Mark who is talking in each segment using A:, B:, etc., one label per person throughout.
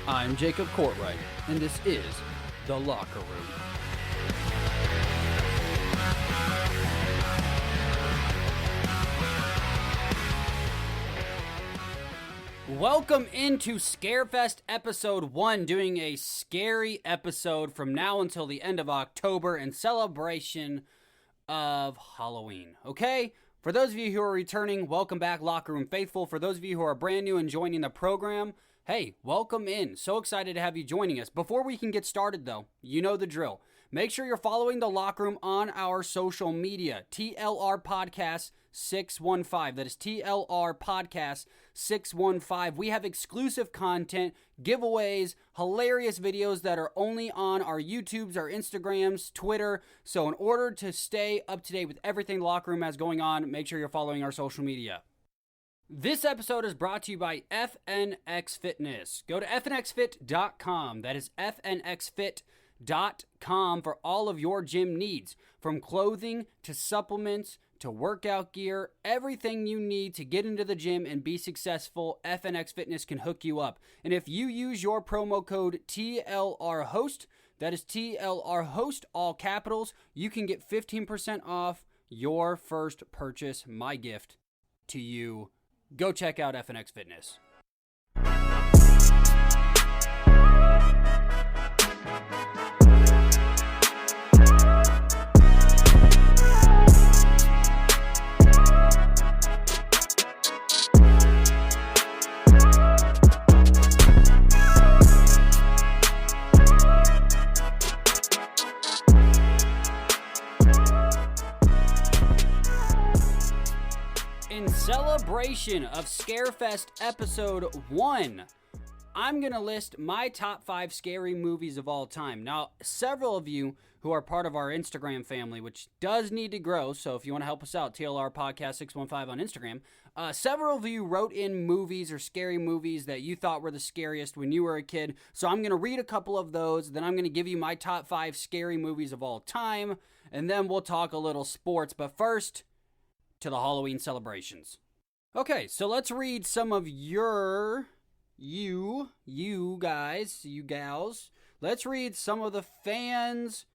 A: I'm Jacob Courtwright, and this is The Locker Room. Welcome into Scarefest Episode 1, doing a scary episode from now until the end of October in celebration of Halloween, okay? For those of you who are returning, welcome back, Locker Room Faithful. For those of you who are brand new and joining the program, hey, welcome in. So excited to have you joining us. Before we can get started, though, you know the drill. Make sure you're following the Locker Room on our social media. TLR Podcast 615. That is TLR Podcast 615. We have exclusive content, giveaways, hilarious videos that are only on our YouTubes, our Instagrams, Twitter. So in order to stay up to date with everything the Locker Room has going on, make sure you're following our social media. This episode is brought to you by FNX Fitness. Go to fnxfit.com. That is fnxfit.com for all of your gym needs. From clothing to supplements to workout gear, everything you need to get into the gym and be successful, FNX Fitness can hook you up. And if you use your promo code TLRHOST, that is TLRHOST, all capitals, you can get 15% off your first purchase. My gift to you. Go check out FNX Fitness. In celebration of Scarefest Episode 1, I'm going to list my top 5 scary movies of all time. Now, several of you who are part of our Instagram family, which does need to grow, so if you want to help us out, TLR Podcast 615 on Instagram, several of you wrote in movies or scary movies that you thought were the scariest when you were a kid. So I'm going to read a couple of those, then I'm going to give you my top 5 scary movies of all time, and then we'll talk a little sports. But first, to the Halloween celebrations. Okay, so let's read some of you guys, you gals. Let's read some of the fans'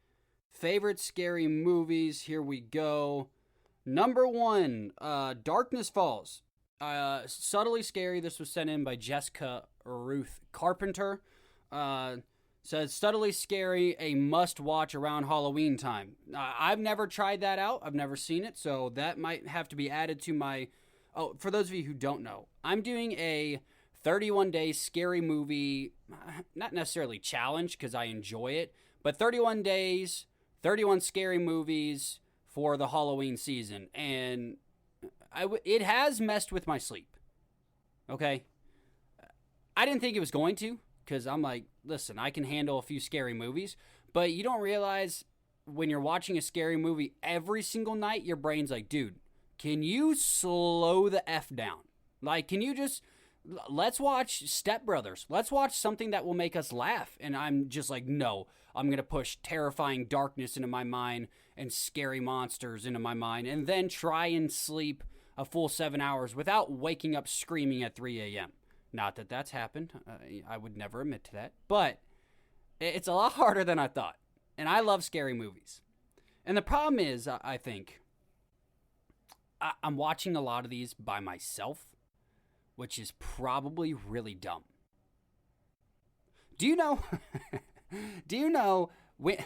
A: favorite scary movies. Here we go. Number 1, Darkness Falls. Subtly scary. This was sent in by Jessica Ruth Carpenter. Says, subtly scary, a must-watch around Halloween time. I've never tried that out. I've never seen it, so that might have to be added to my... Oh, for those of you who don't know, I'm doing a 31-day scary movie, not necessarily challenge because I enjoy it, but 31 days, 31 scary movies for the Halloween season, and it has messed with my sleep, okay? I didn't think it was going to, because I'm like, listen, I can handle a few scary movies, but you don't realize when you're watching a scary movie every single night, your brain's like, dude, can you slow the F down? Like, can you just, let's watch Step Brothers. Let's watch something that will make us laugh. And I'm just like, no, I'm going to push terrifying darkness into my mind and scary monsters into my mind and then try and sleep a full 7 hours without waking up screaming at 3 a.m. Not that that's happened. I would never admit to that. But it's a lot harder than I thought. And I love scary movies. And the problem is, I think, I'm watching a lot of these by myself, which is probably really dumb. Do you know?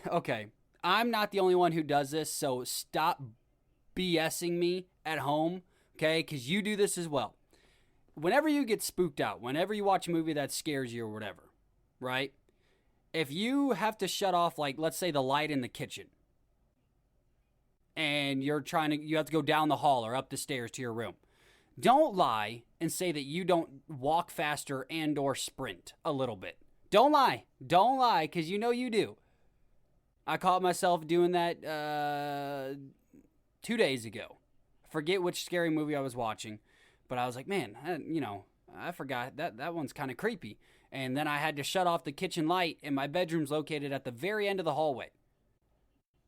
A: Okay, I'm not the only one who does this, so stop BSing me at home, okay? Because you do this as well. Whenever you get spooked out, whenever you watch a movie that scares you or whatever, right? If you have to shut off, like, let's say the light in the kitchen, and you have to go down the hall or up the stairs to your room, don't lie and say that you don't walk faster and or sprint a little bit. Don't lie, because you know you do. I caught myself doing that 2 days ago. Forget which scary movie I was watching. But I was like, man, I forgot that one's kind of creepy. And then I had to shut off the kitchen light, and my bedroom's located at the very end of the hallway.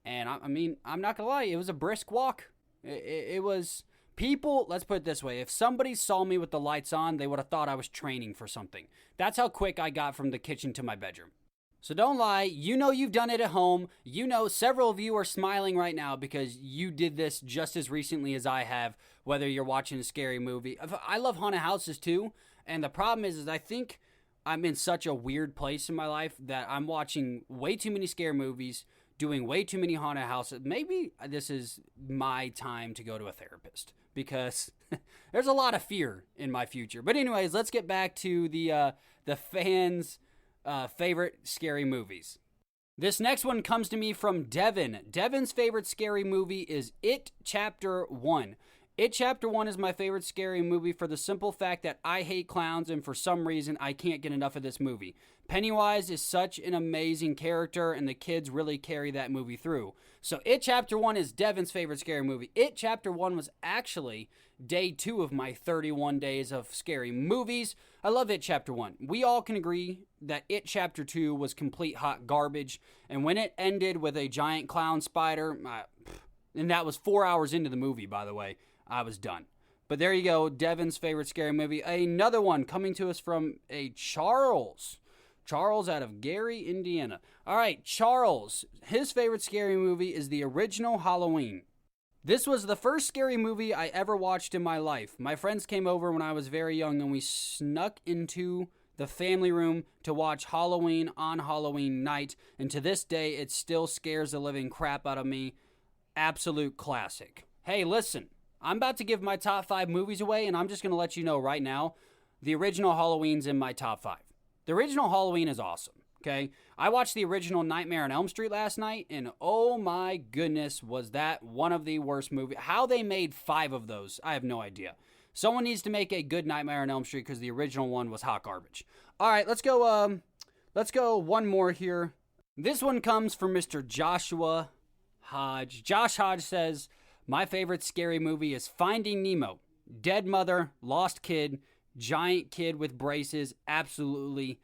A: And I mean, I'm not going to lie, it was a brisk walk. It was People, let's put it this way, if somebody saw me with the lights on, they would have thought I was training for something. That's how quick I got from the kitchen to my bedroom. So don't lie, you know you've done it at home. You know several of you are smiling right now because you did this just as recently as I have, whether you're watching a scary movie. I love haunted houses too, and the problem is I think I'm in such a weird place in my life that I'm watching way too many scary movies, doing way too many haunted houses. Maybe this is my time to go to a therapist because there's a lot of fear in my future. But anyways, let's get back to the fans' favorite scary movies. This next one comes to me from Devin. Devin's favorite scary movie is It Chapter 1. It Chapter 1 is my favorite scary movie for the simple fact that I hate clowns and for some reason I can't get enough of this movie. Pennywise is such an amazing character and the kids really carry that movie through. So It Chapter 1 is Devin's favorite scary movie. It Chapter 1 was actually day 2 of my 31 days of scary movies. I love It Chapter 1. We all can agree that It Chapter 2 was complete hot garbage, and when it ended with a giant clown spider, and that was 4 hours into the movie, by the way, I was done. But there you go, Devin's favorite scary movie. Another one coming to us from a Charles. Charles out of Gary, Indiana. All right, Charles, his favorite scary movie is the original Halloween. This was the first scary movie I ever watched in my life. My friends came over when I was very young and we snuck into the family room to watch Halloween on Halloween night. And to this day, it still scares the living crap out of me. Absolute classic. Hey, listen. I'm about to give my top 5 movies away, and I'm just going to let you know right now, the original Halloween's in my top 5. The original Halloween is awesome, okay? I watched the original Nightmare on Elm Street last night, and oh my goodness, was that one of the worst movies. How they made 5 of those, I have no idea. Someone needs to make a good Nightmare on Elm Street because the original one was hot garbage. All right, let's go one more here. This one comes from Mr. Joshua Hodge. Josh Hodge says, my favorite scary movie is Finding Nemo. Dead mother, lost kid, giant kid with braces. Absolutely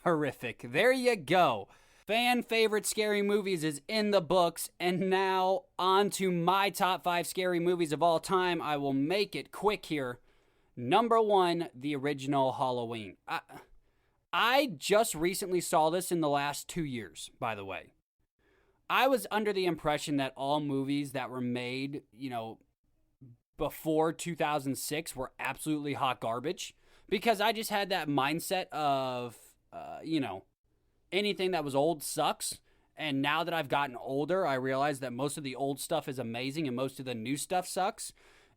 A: horrific. There you go. Fan favorite scary movies is in the books. And now on to my top 5 scary movies of all time. I will make it quick here. Number 1, the original Halloween. I just recently saw this in the last 2 years, by the way. I was under the impression that all movies that were made, before 2006 were absolutely hot garbage because I just had that mindset of, anything that was old sucks. And now that I've gotten older, I realize that most of the old stuff is amazing and most of the new stuff sucks.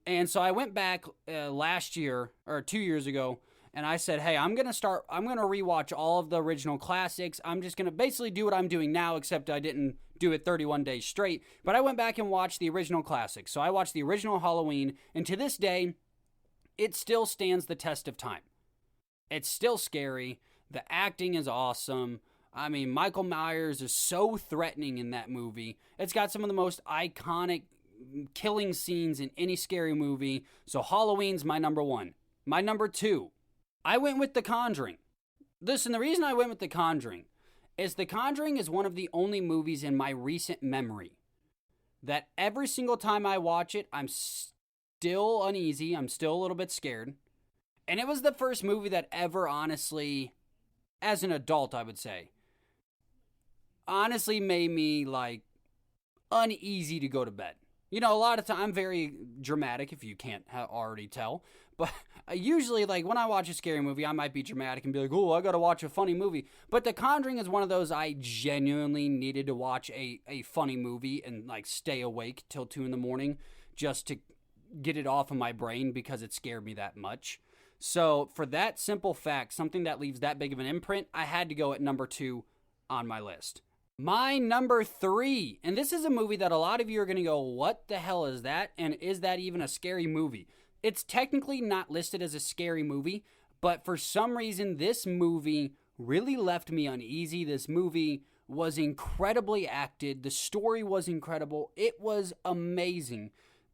A: And so I went back last year or 2 years ago and I said, hey, I'm going to rewatch all of the original classics. I'm just going to basically do what I'm doing now, except I didn't do it 31 days straight. But I went back and watched the original classics. So I watched the original Halloween, and to this day, it still stands the test of time. It's still scary. The acting is awesome. I mean, Michael Myers is so threatening in that movie. It's got some of the most iconic killing scenes in any scary movie. So Halloween's my number 1. My number 2, I went with The Conjuring. Listen, the reason I went with The Conjuring is The Conjuring is one of the only movies in my recent memory that every single time I watch it, I'm still uneasy. I'm still a little bit scared. And it was the first movie that ever honestly, as an adult, I would say, honestly made me uneasy to go to bed. A lot of time I'm very dramatic, if you can't already tell. But usually, when I watch a scary movie, I might be dramatic and be like, oh, I gotta watch a funny movie. But The Conjuring is one of those I genuinely needed to watch a funny movie and, stay awake till 2 in the morning just to get it off of my brain because it scared me that much. So, for that simple fact, something that leaves that big of an imprint, I had to go at number 2 on my list. My number 3, and this is a movie that a lot of you are going to go, what the hell is that? And is that even a scary movie? It's technically not listed as a scary movie, but for some reason, this movie really left me uneasy. This movie was incredibly acted. The story was incredible. It was amazing.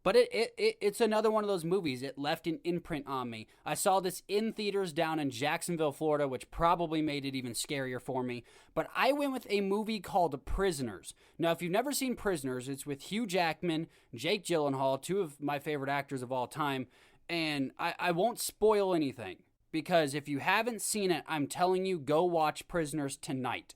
A: But it's another one of those movies. It left an imprint on me. I saw this in theaters down in Jacksonville, Florida, which probably made it even scarier for me. But I went with a movie called Prisoners. Now, if you've never seen Prisoners, it's with Hugh Jackman, Jake Gyllenhaal, two of my favorite actors of all time. And I won't spoil anything, because if you haven't seen it, I'm telling you, go watch Prisoners tonight.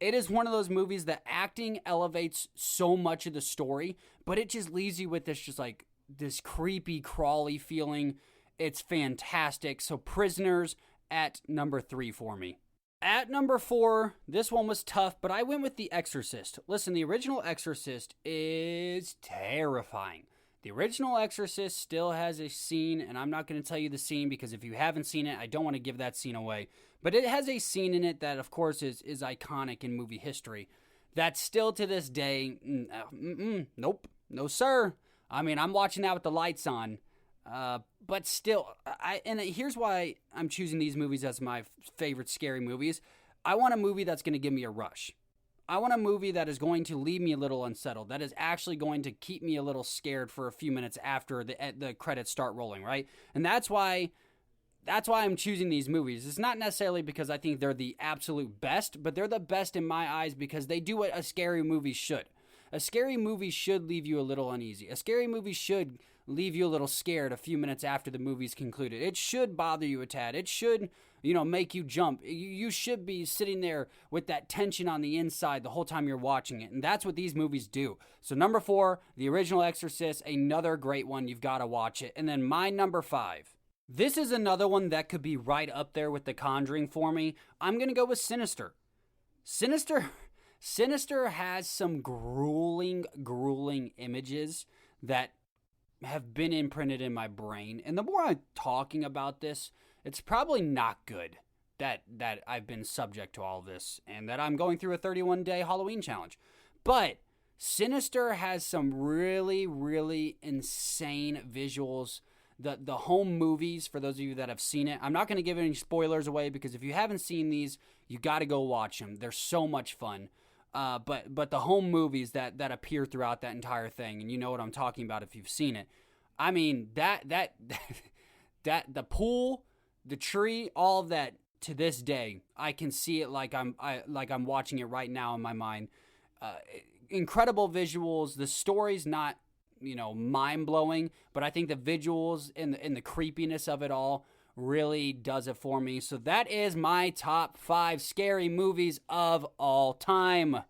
A: It is one of those movies that acting elevates so much of the story, but it just leaves you with this creepy, crawly feeling. It's fantastic. So Prisoners at number 3 for me. At number 4, this one was tough, but I went with The Exorcist. Listen, the original Exorcist is terrifying. The original Exorcist still has a scene, and I'm not going to tell you the scene because if you haven't seen it, I don't want to give that scene away. But it has a scene in it that, of course, is iconic in movie history. That still to this day, nope, no sir. I mean, I'm watching that with the lights on. But still, here's why I'm choosing these movies as my favorite scary movies. I want a movie that's going to give me a rush. I want a movie that is going to leave me a little unsettled, that is actually going to keep me a little scared for a few minutes after the credits start rolling, right? And that's why I'm choosing these movies. It's not necessarily because I think they're the absolute best, but they're the best in my eyes because they do what a scary movie should. A scary movie should leave you a little uneasy. A scary movie should leave you a little scared a few minutes after the movie's concluded. It should bother you a tad. It should, make you jump. You should be sitting there with that tension on the inside the whole time you're watching it. And that's what these movies do. So number 4, the original Exorcist, another great one. You've got to watch it. And then my number 5. This is another one that could be right up there with The Conjuring for me. I'm going to go with Sinister. Sinister has some grueling images that have been imprinted in my brain. And the more I'm talking about this, it's probably not good that I've been subject to all this and that I'm going through a 31-day Halloween challenge. But Sinister has some really, really insane visuals. The home movies, for those of you that have seen it, I'm not going to give any spoilers away because if you haven't seen these, you got to go watch them. They're so much fun. But the home movies that appear throughout that entire thing, and you know what I'm talking about if you've seen it. I mean, that the pool, the tree, all of that, to this day, I can see it like I'm watching it right now in my mind. Incredible visuals. The story's not, mind-blowing, but I think the visuals and the creepiness of it all really does it for me. So that is my top 5 scary movies of all time.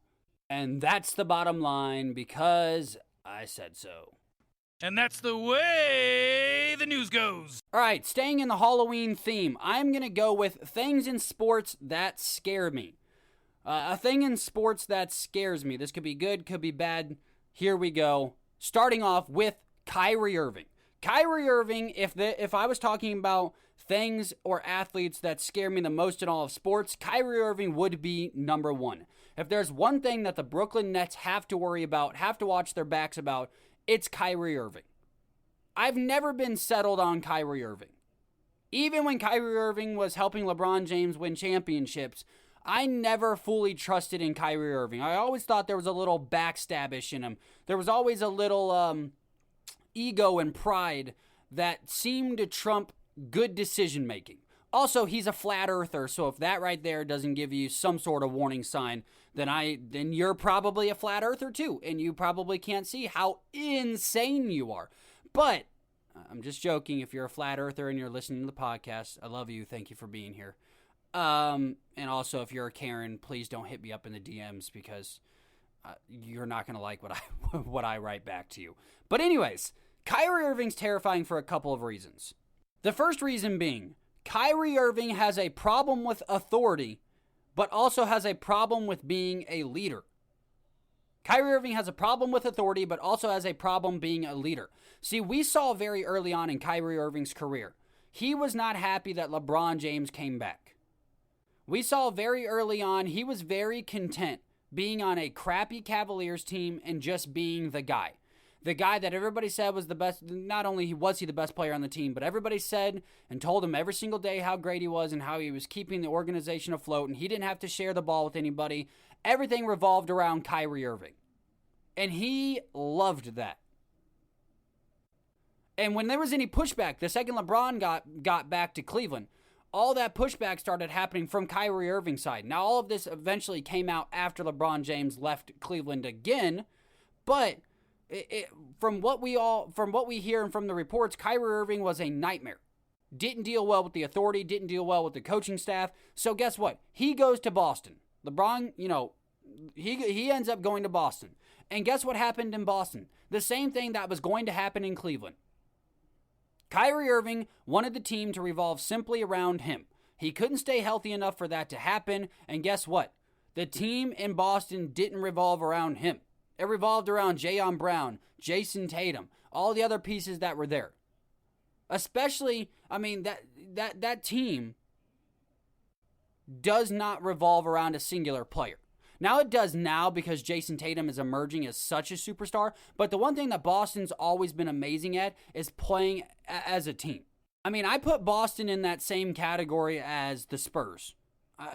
A: And that's the bottom line because I said so.
B: And that's the way the news goes.
A: All right, staying in the Halloween theme, I'm going to go with things in sports that scare me. A thing in sports that scares me. This could be good, could be bad. Here we go. Starting off with Kyrie Irving. Kyrie Irving, if I was talking about things or athletes that scare me the most in all of sports, Kyrie Irving would be number 1. If there's one thing that the Brooklyn Nets have to worry about, have to watch their backs about, it's Kyrie Irving. I've never been settled on Kyrie Irving. Even when Kyrie Irving was helping LeBron James win championships, I never fully trusted in Kyrie Irving. I always thought there was a little backstabbish in him. There was always a little ego and pride that seemed to trump good decision making. Also, he's a flat earther, so if that right there doesn't give you some sort of warning sign, then you're probably a flat earther too, and you probably can't see how insane you are. But I'm just joking. If you're a flat earther and you're listening to the podcast, I love you. Thank you for being here. And also, if you're a Karen, please don't hit me up in the DMs because you're not going to like what I write back to you. But anyways, Kyrie Irving's terrifying for a couple of reasons. The first reason being, Kyrie Irving has a problem with authority, but also has a problem with being a leader. Kyrie Irving has a problem with authority, but also has a problem being a leader. See, we saw very early on in Kyrie Irving's career, he was not happy that LeBron James came back. We saw very early on, he was very content being on a crappy Cavaliers team and just being the guy. The guy that everybody said was the best. Not only was he the best player on the team, but everybody said and told him every single day how great he was and how he was keeping the organization afloat and he didn't have to share the ball with anybody. Everything revolved around Kyrie Irving. And he loved that. And when there was any pushback, the second LeBron got back to Cleveland, all that pushback started happening from Kyrie Irving's side. Now, all of this eventually came out after LeBron James left Cleveland again, but from what we hear and from the reports, Kyrie Irving was a nightmare. Didn't deal well with the authority, didn't deal well with the coaching staff. So guess what? He goes to Boston. LeBron, he ends up going to Boston. And guess what happened in Boston? The same thing that was going to happen in Cleveland. Kyrie Irving wanted the team to revolve simply around him. He couldn't stay healthy enough for that to happen, and guess what? The team in Boston didn't revolve around him. It revolved around Jaylen Brown, Jason Tatum, all the other pieces that were there. Especially, that team does not revolve around a singular player. Now it does now because Jason Tatum is emerging as such a superstar, but the one thing that Boston's always been amazing at is playing as a team. I put Boston in that same category as the Spurs.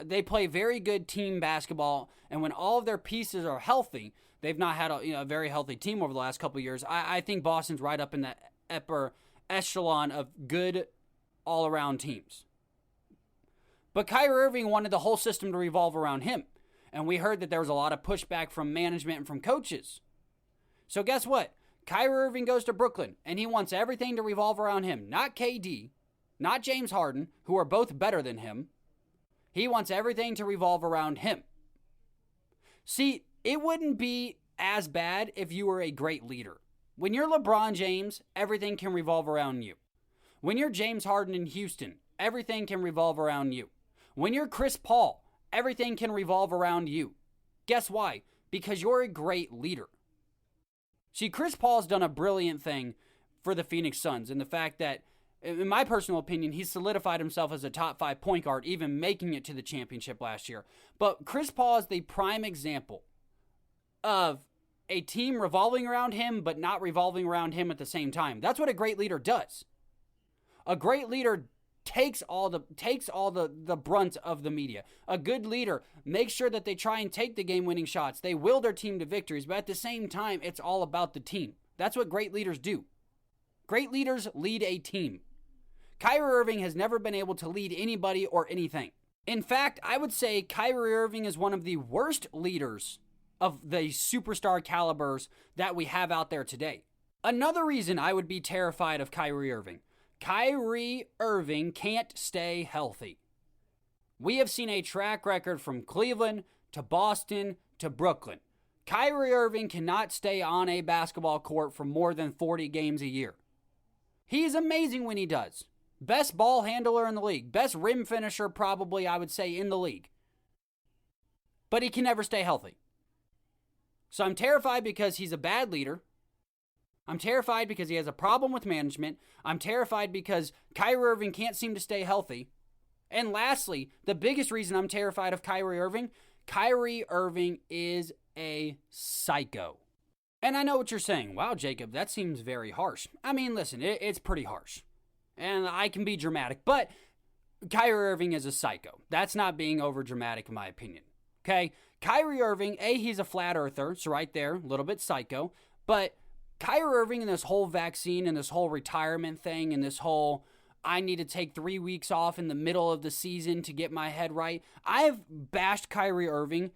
A: They play very good team basketball, and when all of their pieces are healthy, they've not had a very healthy team over the last couple of years. I think Boston's right up in that upper echelon of good all-around teams. But Kyrie Irving wanted the whole system to revolve around him. And we heard that there was a lot of pushback from management and from coaches. So guess what? Kyrie Irving goes to Brooklyn, and he wants everything to revolve around him. Not KD, not James Harden, who are both better than him. He wants everything to revolve around him. See, it wouldn't be as bad if you were a great leader. When you're LeBron James, everything can revolve around you. When you're James Harden in Houston, everything can revolve around you. When you're Chris Paul, everything can revolve around you. Guess why? Because you're a great leader. See, Chris Paul's done a brilliant thing for the Phoenix Suns in the fact that, in my personal opinion, he's solidified himself as a top 5 point guard, even making it to the championship last year. But Chris Paul is the prime example of a team revolving around him, but not revolving around him at the same time. That's what a great leader does. A great leader takes all the brunt of the media. A good leader makes sure that they try and take the game-winning shots. They will their team to victories, but at the same time, it's all about the team. That's what great leaders do. Great leaders lead a team. Kyrie Irving has never been able to lead anybody or anything. In fact, I would say Kyrie Irving is one of the worst leaders of the superstar calibers that we have out there today. Another reason I would be terrified of Kyrie Irving. Kyrie Irving can't stay healthy. We have seen a track record from Cleveland to Boston to Brooklyn. Kyrie Irving cannot stay on a basketball court for more than 40 games a year. He's amazing when he does. Best ball handler in the league. Best rim finisher probably, I would say, in the league. But he can never stay healthy. So I'm terrified because he's a bad leader. I'm terrified because he has a problem with management. I'm terrified because Kyrie Irving can't seem to stay healthy. And lastly, the biggest reason I'm terrified of Kyrie Irving is a psycho. And I know what you're saying. Wow, Jacob, that seems very harsh. Listen, it's pretty harsh. And I can be dramatic, but Kyrie Irving is a psycho. That's not being over dramatic in my opinion. Okay? Kyrie Irving, he's a flat earther. So right there, a little bit psycho. But Kyrie Irving and this whole vaccine and this whole retirement thing and this whole I need to take 3 weeks off in the middle of the season to get my head right. I've bashed Kyrie Irving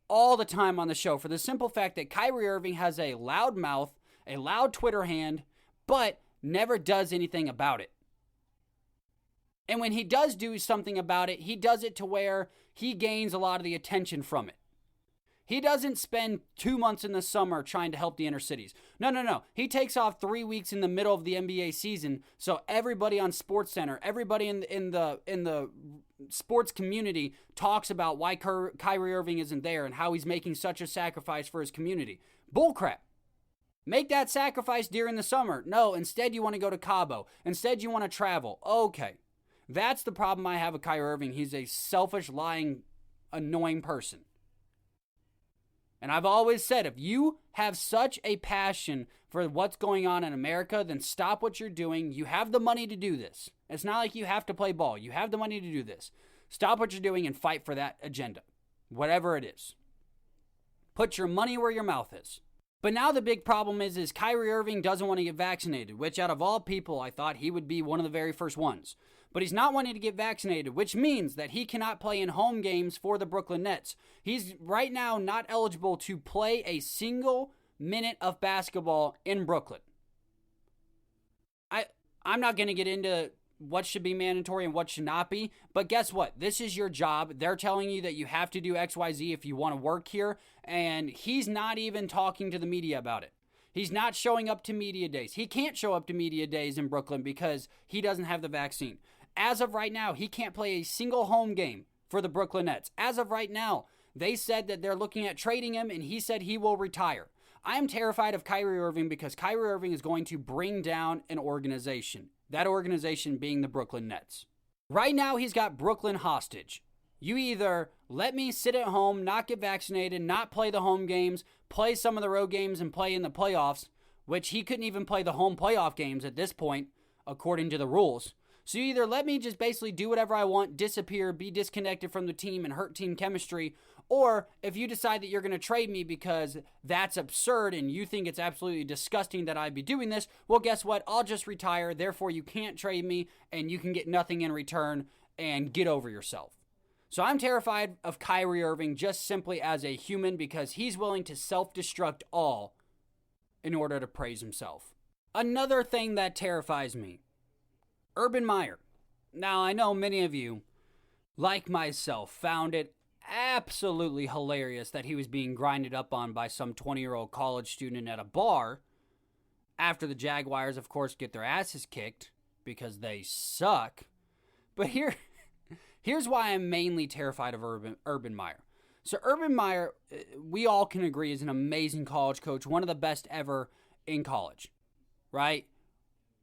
A: all the time on the show for the simple fact that Kyrie Irving has a loud mouth, a loud Twitter hand, but never does anything about it. And when he does do something about it, he does it to where he gains a lot of the attention from it. He doesn't spend 2 months in the summer trying to help the inner cities. No. He takes off 3 weeks in the middle of the NBA season so everybody on SportsCenter, everybody in the sports community talks about why Kyrie Irving isn't there and how he's making such a sacrifice for his community. Bullcrap. Make that sacrifice during the summer. No, instead you want to go to Cabo. Instead you want to travel. Okay. That's the problem I have with Kyrie Irving. He's a selfish, lying, annoying person. And I've always said, if you have such a passion for what's going on in America, then stop what you're doing. You have the money to do this. It's not like you have to play ball. You have the money to do this. Stop what you're doing and fight for that agenda, whatever it is. Put your money where your mouth is. But now the big problem is Kyrie Irving doesn't want to get vaccinated, which out of all people, I thought he would be one of the very first ones. But he's not wanting to get vaccinated, which means that he cannot play in home games for the Brooklyn Nets. He's right now not eligible to play a single minute of basketball in Brooklyn. I'm not going to get into what should be mandatory and what should not be, but guess what? This is your job. They're telling you that you have to do XYZ if you want to work here, and he's not even talking to the media about it. He's not showing up to media days. He can't show up to media days in Brooklyn because he doesn't have the vaccine. As of right now, he can't play a single home game for the Brooklyn Nets. As of right now, they said that they're looking at trading him, and he said he will retire. I am terrified of Kyrie Irving because Kyrie Irving is going to bring down an organization. That organization being the Brooklyn Nets. Right now, he's got Brooklyn hostage. You either let me sit at home, not get vaccinated, not play the home games, play some of the road games, and play in the playoffs, which he couldn't even play the home playoff games at this point, according to the rules. So you either let me just basically do whatever I want, disappear, be disconnected from the team, and hurt team chemistry, or if you decide that you're going to trade me because that's absurd and you think it's absolutely disgusting that I'd be doing this, well, guess what? I'll just retire. Therefore, you can't trade me and you can get nothing in return and get over yourself. So I'm terrified of Kyrie Irving just simply as a human because he's willing to self-destruct all in order to praise himself. Another thing that terrifies me, Urban Meyer. Now, I know many of you, like myself, found it absolutely hilarious that he was being grinded up on by some 20-year-old college student at a bar after the Jaguars, of course, get their asses kicked because they suck. But here's why I'm mainly terrified of Urban Meyer. So Urban Meyer, we all can agree, is an amazing college coach, one of the best ever in college, right?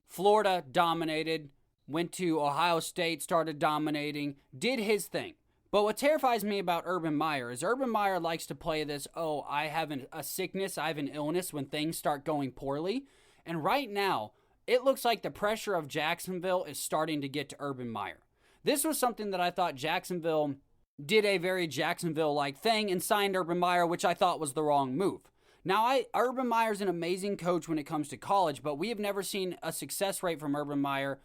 A: Florida dominated, went to Ohio State, started dominating, did his thing. But what terrifies me about Urban Meyer is Urban Meyer likes to play this, I have a sickness, I have an illness when things start going poorly. And right now, it looks like the pressure of Jacksonville is starting to get to Urban Meyer. This was something that I thought Jacksonville did a very Jacksonville-like thing and signed Urban Meyer, which I thought was the wrong move. Now, Urban Meyer's an amazing coach when it comes to college, but we have never seen a success rate from Urban Meyer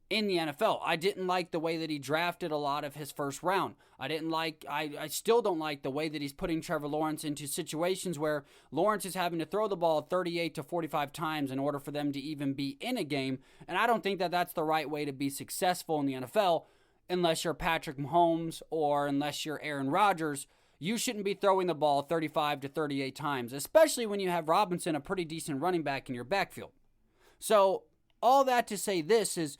A: in the NFL. I didn't like the way that he drafted a lot of his first round. I still don't like the way that he's putting Trevor Lawrence into situations where Lawrence is having to throw the ball 38 to 45 times in order for them to even be in a game. And I don't think that that's the right way to be successful in the NFL unless you're Patrick Mahomes or unless you're Aaron Rodgers. You shouldn't be throwing the ball 35 to 38 times, especially when you have Robinson, a pretty decent running back, in your backfield. So all that to say this is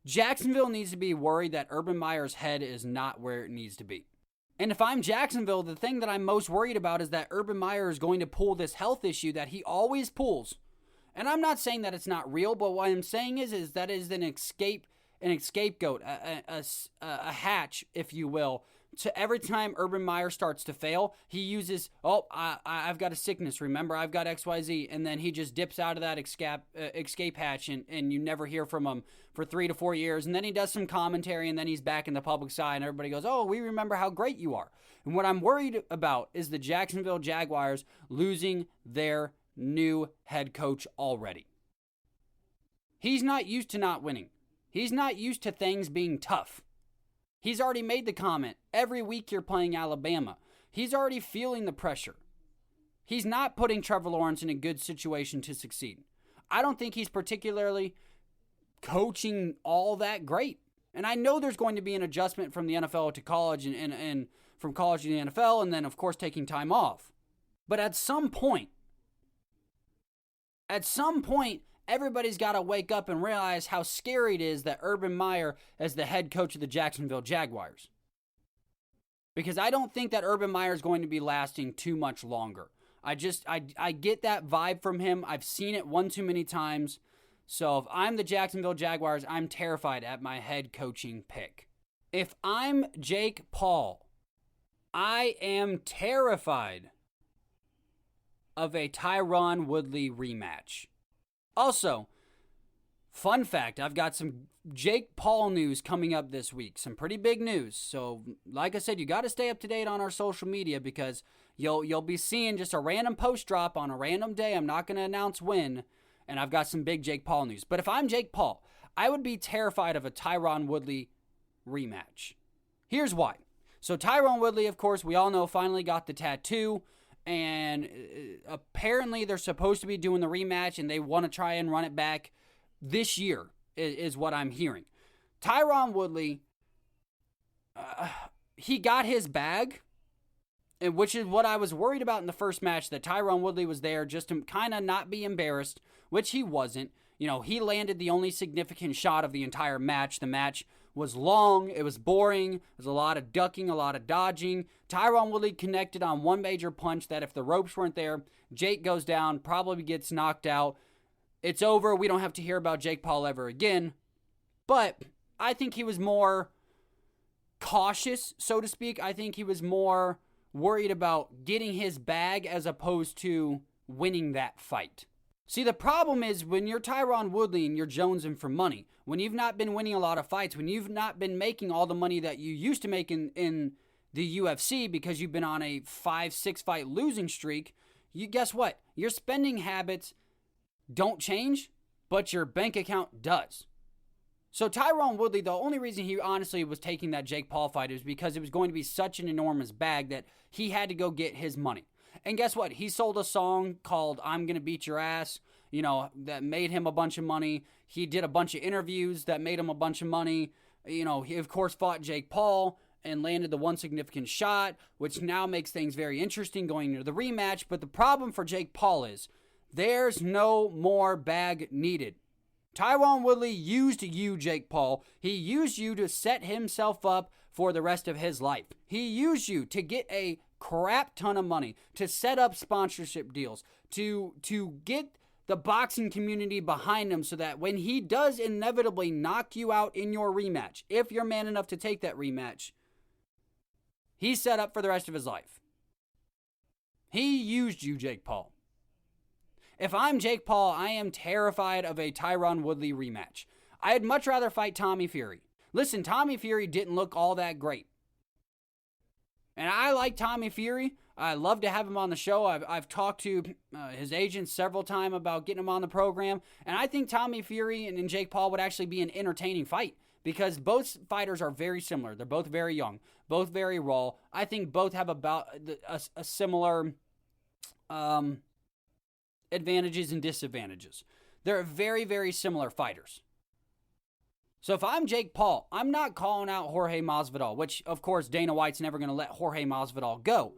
A: Jacksonville needs to be worried that Urban Meyer's head is not where it needs to be. And if I'm Jacksonville, the thing that I'm most worried about is that Urban Meyer is going to pull this health issue that he always pulls. And I'm not saying that it's not real, but what I'm saying is that it is an scapegoat, a hatch, if you will. To every time Urban Meyer starts to fail, he uses, I've got a sickness, remember, I've got XYZ, and then he just dips out of that escape hatch, and you never hear from him for 3 to 4 years, and then he does some commentary, and then he's back in the public's eye, and everybody goes, we remember how great you are. And what I'm worried about is the Jacksonville Jaguars losing their new head coach already. He's not used to not winning. He's not used to things being tough. He's already made the comment, every week you're playing Alabama. He's already feeling the pressure. He's not putting Trevor Lawrence in a good situation to succeed. I don't think he's particularly coaching all that great. And I know there's going to be an adjustment from the NFL to college and from college to the NFL, and then, of course, taking time off. But at some point, everybody's got to wake up and realize how scary it is that Urban Meyer is the head coach of the Jacksonville Jaguars. Because I don't think that Urban Meyer is going to be lasting too much longer. I get that vibe from him. I've seen it one too many times. So if I'm the Jacksonville Jaguars, I'm terrified at my head coaching pick. If I'm Jake Paul, I am terrified of a Tyrone Woodley rematch. Also, Fun fact, I've got some Jake Paul news coming up this week. Some pretty big news. So, like I said, you got to stay up to date on our social media because you'll be seeing just a random post drop on a random day. I'm not going to announce when, and I've got some big Jake Paul news. But if I'm Jake Paul, I would be terrified of a Tyrone Woodley rematch. Here's why. So Tyrone Woodley, of course, we all know, finally got the tattoo. And apparently they're supposed to be doing the rematch, and they want to try and run it back this year, is what I'm hearing. Tyrone Woodley, he got his bag, and which is what I was worried about in the first match, that Tyrone Woodley was there just to kind of not be embarrassed, which he wasn't. You know, he landed the only significant shot of the entire match. The match was long, it was boring, there was a lot of ducking, a lot of dodging. Tyrone Woodley connected on one major punch that if the ropes weren't there, Jake goes down, probably gets knocked out. It's over. We don't have to hear about Jake Paul ever again. But I think he was more cautious, so to speak. I think he was more worried about getting his bag as opposed to winning that fight. See, the problem is when you're Tyrone Woodley and you're jonesing for money, when you've not been winning a lot of fights, when you've not been making all the money that you used to make in the UFC because you've been on a 5-6 fight losing streak, guess what? Your spending habits don't change, but your bank account does. So Tyrone Woodley, the only reason he honestly was taking that Jake Paul fight is because it was going to be such an enormous bag that he had to go get his money. And guess what? He sold a song called I'm Gonna Beat Your Ass, that made him a bunch of money. He did a bunch of interviews that made him a bunch of money. He, of course, fought Jake Paul and landed the one significant shot, which now makes things very interesting going into the rematch. But the problem for Jake Paul is there's no more bag needed. Tyrone Woodley used you, Jake Paul. He used you to set himself up for the rest of his life. He used you to get a crap ton of money, to set up sponsorship deals, to get the boxing community behind him so that when he does inevitably knock you out in your rematch, if you're man enough to take that rematch, he's set up for the rest of his life. He used you, Jake Paul. If I'm Jake Paul, I am terrified of a Tyrone Woodley rematch. I'd much rather fight Tommy Fury. Listen, Tommy Fury didn't look all that great. And I like Tommy Fury. I love to have him on the show. I've talked to his agent several times about getting him on the program. And I think Tommy Fury and Jake Paul would actually be an entertaining fight because both fighters are very similar. They're both very young, both very raw. I think both have about a similar advantages and disadvantages. They're very, very similar fighters. So if I'm Jake Paul, I'm not calling out Jorge Masvidal, which, of course, Dana White's never going to let Jorge Masvidal go.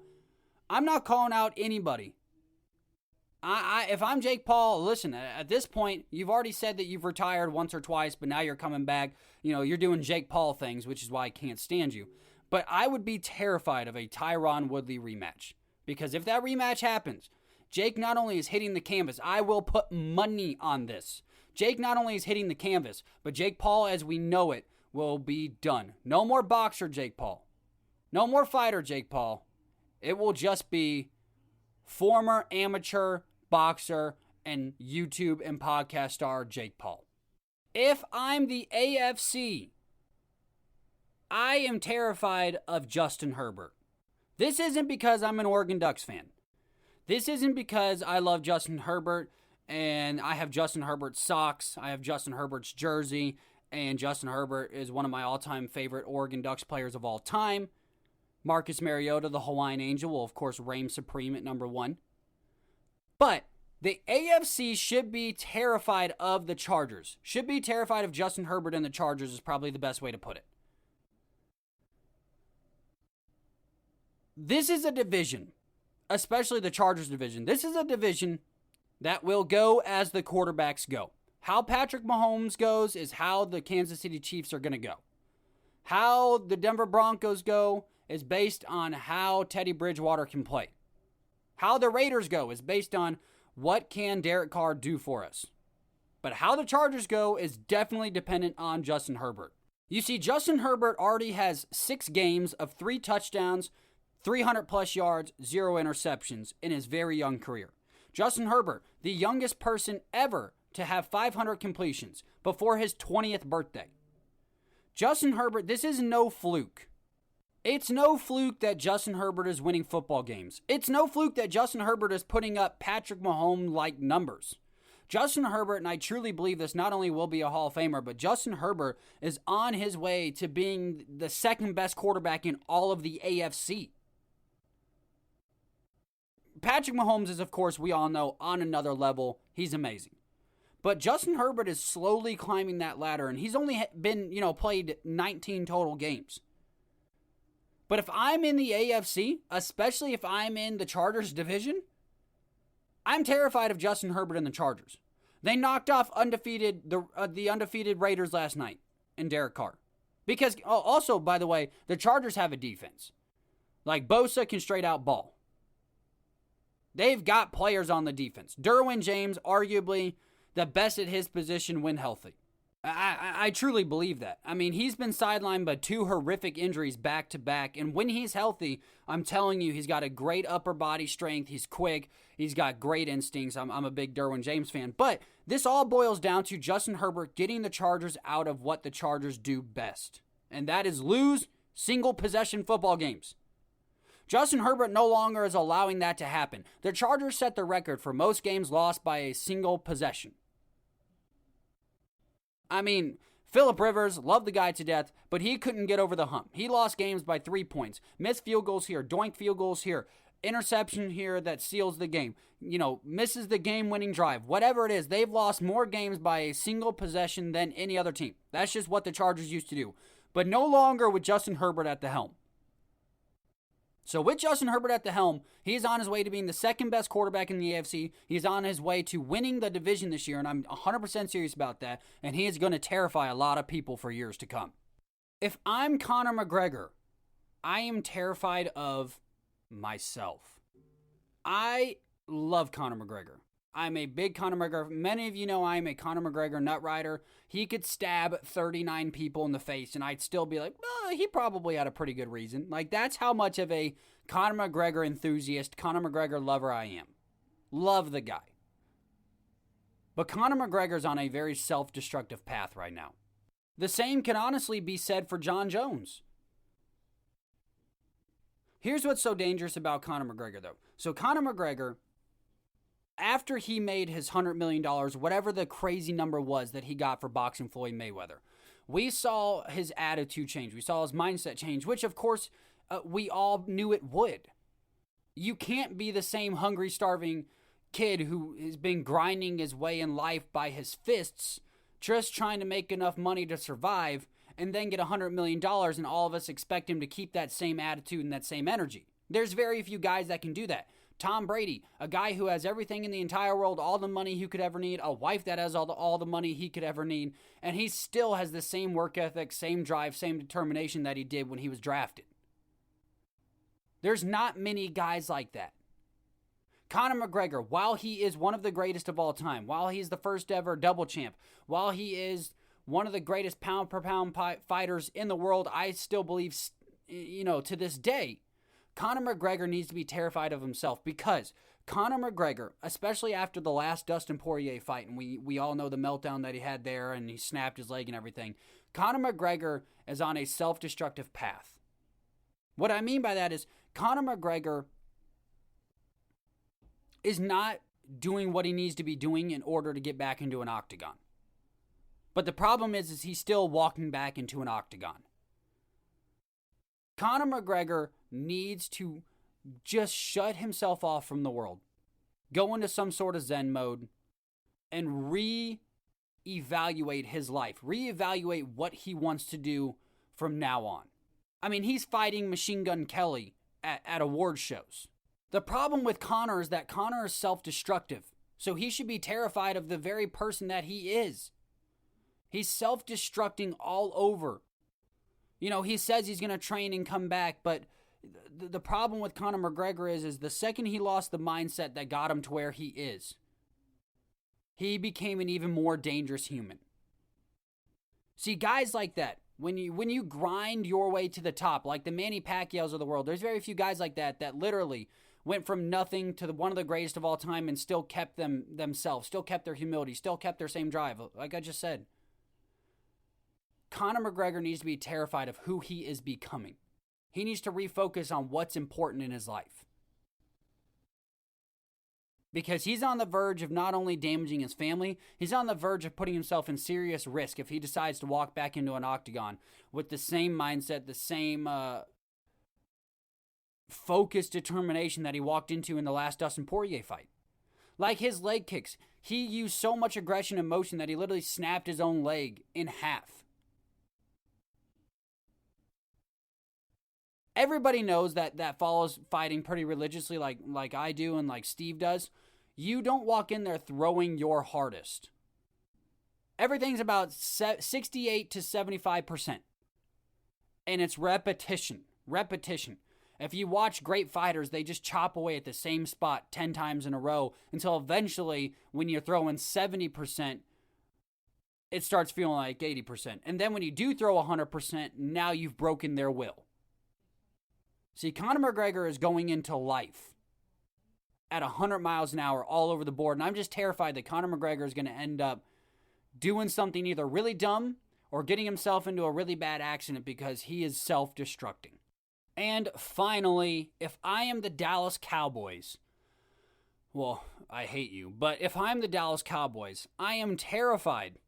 A: I'm not calling out anybody. If I'm Jake Paul, listen, at this point, you've already said that you've retired once or twice, but now you're coming back. You're doing Jake Paul things, which is why I can't stand you. But I would be terrified of a Tyrone Woodley rematch. Because if that rematch happens, Jake not only is hitting the canvas, I will put money on this. Jake not only is hitting the canvas, but Jake Paul, as we know it, will be done. No more boxer Jake Paul. No more fighter Jake Paul. It will just be former amateur boxer and YouTube and podcast star Jake Paul. If I'm the AFC, I am terrified of Justin Herbert. This isn't because I'm an Oregon Ducks fan. This isn't because I love Justin Herbert and I have Justin Herbert's socks, I have Justin Herbert's jersey, and Justin Herbert is one of my all-time favorite Oregon Ducks players of all time. Marcus Mariota, the Hawaiian Angel, will of course reign supreme at number 1. But the AFC should be terrified of the Chargers. Should be terrified of Justin Herbert and the Chargers is probably the best way to put it. This is a division, especially the Chargers division. This is a division that will go as the quarterbacks go. How Patrick Mahomes goes is how the Kansas City Chiefs are going to go. How the Denver Broncos go is based on how Teddy Bridgewater can play. How the Raiders go is based on what can Derek Carr do for us. But how the Chargers go is definitely dependent on Justin Herbert. You see, Justin Herbert already has 6 games of 3 touchdowns, 300 plus yards, 0 interceptions in his very young career. Justin Herbert, the youngest person ever to have 500 completions before his 20th birthday. Justin Herbert, this is no fluke. It's no fluke that Justin Herbert is winning football games. It's no fluke that Justin Herbert is putting up Patrick Mahomes-like numbers. Justin Herbert, and I truly believe this, not only will be a Hall of Famer, but Justin Herbert is on his way to being the second best quarterback in all of the AFC. Patrick Mahomes is, of course, we all know, on another level. He's amazing. But Justin Herbert is slowly climbing that ladder, and he's only been, played 19 total games. But if I'm in the AFC, especially if I'm in the Chargers division, I'm terrified of Justin Herbert and the Chargers. They knocked off the undefeated Raiders last night and Derek Carr. Because, also, by the way, the Chargers have a defense. Like, Bosa can straight out ball. They've got players on the defense. Derwin James, arguably the best at his position when healthy. I truly believe that. I mean, he's been sidelined by 2 horrific injuries back to back, and when he's healthy, I'm telling you, he's got a great upper body strength. He's quick. He's got great instincts. I'm a big Derwin James fan. But this all boils down to Justin Herbert getting the Chargers out of what the Chargers do best, and that is lose single possession football games. Justin Herbert no longer is allowing that to happen. The Chargers set the record for most games lost by a single possession. I mean, Phillip Rivers, love the guy to death, but he couldn't get over the hump. He lost games by 3 points. Missed field goals here, doink field goals here, interception here that seals the game. Misses the game-winning drive. Whatever it is, they've lost more games by a single possession than any other team. That's just what the Chargers used to do. But no longer with Justin Herbert at the helm. So with Justin Herbert at the helm, he's on his way to being the second best quarterback in the AFC. He's on his way to winning the division this year, and I'm 100% serious about that, and he is going to terrify a lot of people for years to come. If I'm Conor McGregor, I am terrified of myself. I love Conor McGregor. I'm a big Conor McGregor. Many of you know I'm a Conor McGregor nut rider. He could stab 39 people in the face, and I'd still be like, well, he probably had a pretty good reason. Like, that's how much of a Conor McGregor enthusiast, Conor McGregor lover I am. Love the guy. But Conor McGregor's on a very self-destructive path right now. The same can honestly be said for Jon Jones. Here's what's so dangerous about Conor McGregor, though. So Conor McGregor, after he made his $100 million, whatever the crazy number was that he got for boxing Floyd Mayweather, we saw his attitude change. We saw his mindset change, which, of course, we all knew it would. You can't be the same hungry, starving kid who has been grinding his way in life by his fists, just trying to make enough money to survive, and then get $100 million, and all of us expect him to keep that same attitude and that same energy. There's very few guys that can do that. Tom Brady, a guy who has everything in the entire world, all the money he could ever need, a wife that has all the money he could ever need, and he still has the same work ethic, same drive, same determination that he did when he was drafted. There's not many guys like that. Conor McGregor, while he is one of the greatest of all time, while he's the first ever double champ, while he is one of the greatest pound-per-pound fighters in the world, I still believe, to this day, Conor McGregor needs to be terrified of himself, because Conor McGregor, especially after the last Dustin Poirier fight, and we all know the meltdown that he had there, and he snapped his leg and everything, Conor McGregor is on a self-destructive path. What I mean by that is Conor McGregor is not doing what he needs to be doing in order to get back into an octagon. But the problem is he's still walking back into an octagon. Conor McGregor needs to just shut himself off from the world, go into some sort of Zen mode, and reevaluate his life, reevaluate what he wants to do from now on. I mean, he's fighting Machine Gun Kelly at award shows. The problem with Conor is that Conor is self-destructive, so he should be terrified of the very person that he is. He's self-destructing all over. He says he's going to train and come back, but the problem with Conor McGregor is the second he lost the mindset that got him to where he is, he became an even more dangerous human. See, guys like that, when you grind your way to the top, like the Manny Pacquiaos of the world, there's very few guys like that literally, went from nothing to one of the greatest of all time and still kept themselves, still kept their humility, still kept their same drive. Like I just said, Conor McGregor needs to be terrified of who he is becoming. He needs to refocus on what's important in his life. Because he's on the verge of not only damaging his family, he's on the verge of putting himself in serious risk if he decides to walk back into an octagon with the same mindset, the same focused determination that he walked into in the last Dustin Poirier fight. Like his leg kicks, he used so much aggression and motion that he literally snapped his own leg in half. Everybody knows that follows fighting pretty religiously like I do and like Steve does. You don't walk in there throwing your hardest. Everything's about 68 to 75%. And it's repetition. Repetition. If you watch great fighters, they just chop away at the same spot 10 times in a row until eventually when you're throwing 70%, it starts feeling like 80%. And then when you do throw 100%, now you've broken their will. See, Conor McGregor is going into life at 100 miles an hour all over the board. And I'm just terrified that Conor McGregor is going to end up doing something either really dumb or getting himself into a really bad accident because he is self-destructing. And finally, if I am the Dallas Cowboys, well, I hate you, but if I'm the Dallas Cowboys, I am terrified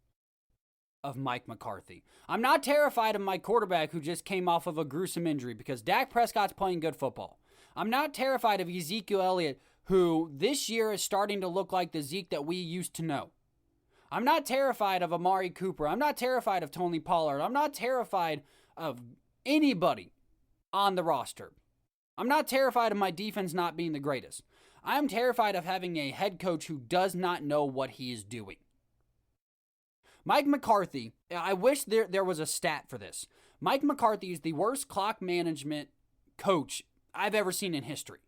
A: of Mike McCarthy. I'm not terrified of my quarterback who just came off of a gruesome injury because Dak Prescott's playing good football. I'm not terrified of Ezekiel Elliott, who this year is starting to look like the Zeke that we used to know. I'm not terrified of Amari Cooper. I'm not terrified of Tony Pollard. I'm not terrified of anybody on the roster. I'm not terrified of my defense not being the greatest. I'm terrified of having a head coach who does not know what he is doing. Mike McCarthy, I wish there was a stat for this. Mike McCarthy is the worst clock management coach I've ever seen in history.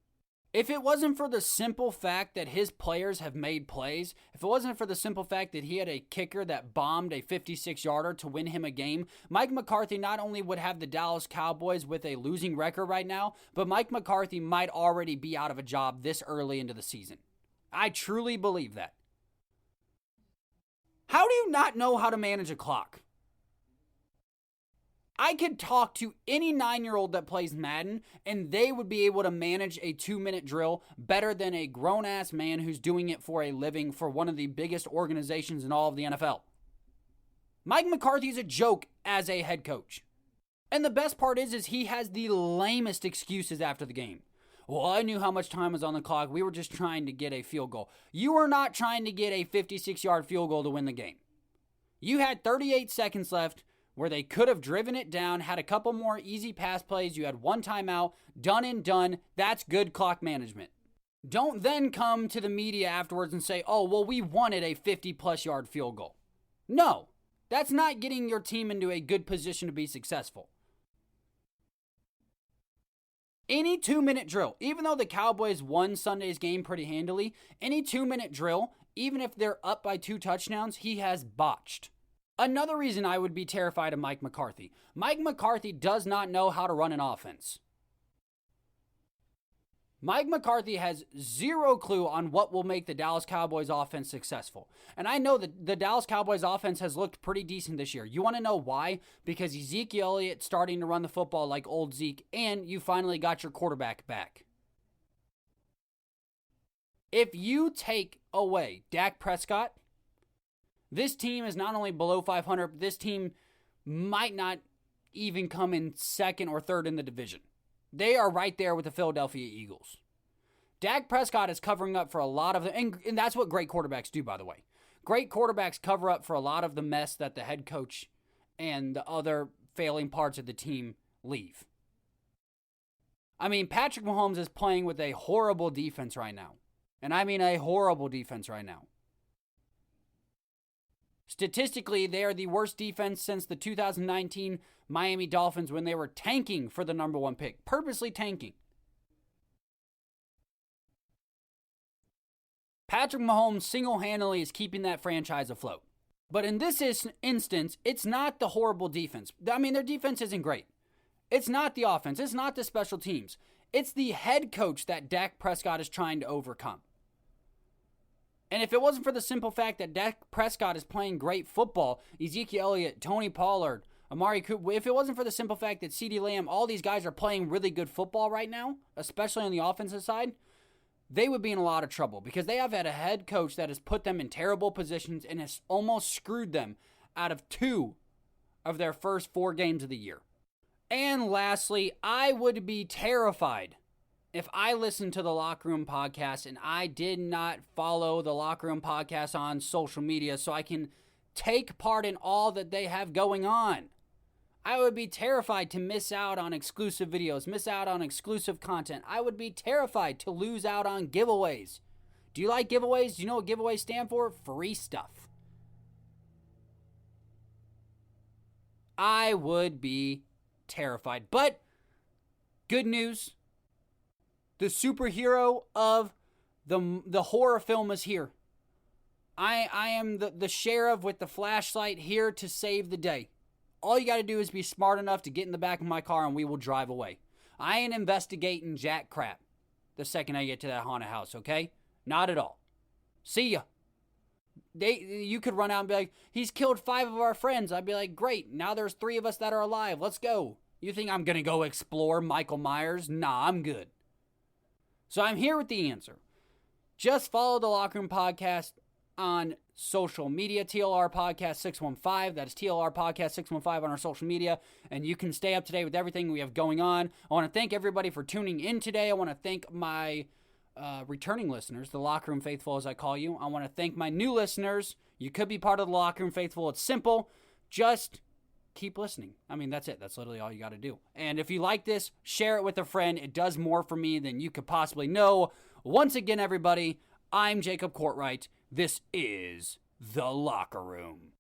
A: If it wasn't for the simple fact that his players have made plays, if it wasn't for the simple fact that he had a kicker that bombed a 56-yarder to win him a game, Mike McCarthy not only would have the Dallas Cowboys with a losing record right now, but Mike McCarthy might already be out of a job this early into the season. I truly believe that. How do you not know how to manage a clock? I could talk to any 9-year-old that plays Madden, and they would be able to manage a 2-minute drill better than a grown-ass man who's doing it for a living for one of the biggest organizations in all of the NFL. Mike McCarthy is a joke as a head coach. And the best part is he has the lamest excuses after the game. Well, I knew how much time was on the clock. We were just trying to get a field goal. You were not trying to get a 56-yard field goal to win the game. You had 38 seconds left where they could have driven it down, had a couple more easy pass plays. You had one timeout, done and done. That's good clock management. Don't then come to the media afterwards and say, oh, well, we wanted a 50-plus yard field goal. No, that's not getting your team into a good position to be successful. Any 2-minute drill, even though the Cowboys won Sunday's game pretty handily, any 2-minute drill, even if they're up by 2 touchdowns, he has botched. Another reason I would be terrified of Mike McCarthy. Mike McCarthy does not know how to run an offense. Mike McCarthy has zero clue on what will make the Dallas Cowboys offense successful. And I know that the Dallas Cowboys offense has looked pretty decent this year. You want to know why? Because Ezekiel Elliott starting to run the football like old Zeke, and you finally got your quarterback back. If you take away Dak Prescott, this team is not only below 500, but this team might not even come in second or third in the division. They are right there with the Philadelphia Eagles. Dak Prescott is covering up for a lot of and that's what great quarterbacks do, by the way. Great quarterbacks cover up for a lot of the mess that the head coach and the other failing parts of the team leave. I mean, Patrick Mahomes is playing with a horrible defense right now. And I mean a horrible defense right now. Statistically, they are the worst defense since the 2019 Miami Dolphins when they were tanking for the number 1 pick. Purposely tanking. Patrick Mahomes single-handedly is keeping that franchise afloat. But in this instance, it's not the horrible defense. I mean, their defense isn't great. It's not the offense. It's not the special teams. It's the head coach that Dak Prescott is trying to overcome. And if it wasn't for the simple fact that Dak Prescott is playing great football, Ezekiel Elliott, Tony Pollard, Amari Cooper, if it wasn't for the simple fact that CeeDee Lamb, all these guys are playing really good football right now, especially on the offensive side, they would be in a lot of trouble because they have had a head coach that has put them in terrible positions and has almost screwed them out of 2 of their first 4 games of the year. And lastly, I would be terrified if I listened to the Locker Room Podcast and I did not follow the Locker Room Podcast on social media so I can take part in all that they have going on. I would be terrified to miss out on exclusive videos, miss out on exclusive content. I would be terrified to lose out on giveaways. Do you like giveaways? Do you know what giveaways stand for? Free stuff. I would be terrified. But good news. The superhero of the horror film is here. I am the sheriff with the flashlight here to save the day. All you got to do is be smart enough to get in the back of my car and we will drive away. I ain't investigating jack crap the second I get to that haunted house, okay? Not at all. See ya. You could run out and be like, he's killed 5 of our friends. I'd be like, great. Now there's 3 of us that are alive. Let's go. You think I'm going to go explore Michael Myers? Nah, I'm good. So I'm here with the answer. Just follow the Locker Room Podcast on social media, TLR Podcast 615. That is TLR Podcast 615 on our social media, and you can stay up to date with everything we have going on. I want to thank everybody for tuning in today. I want to thank my returning listeners, the Locker Room Faithful as I call you. I want to thank my new listeners. You could be part of the Locker Room Faithful. It's simple. Just keep listening. I mean, that's it. That's literally all you got to do. And if you like this, share it with a friend. It does more for me than you could possibly know. Once again, everybody, I'm Jacob Courtwright. This is The Locker Room.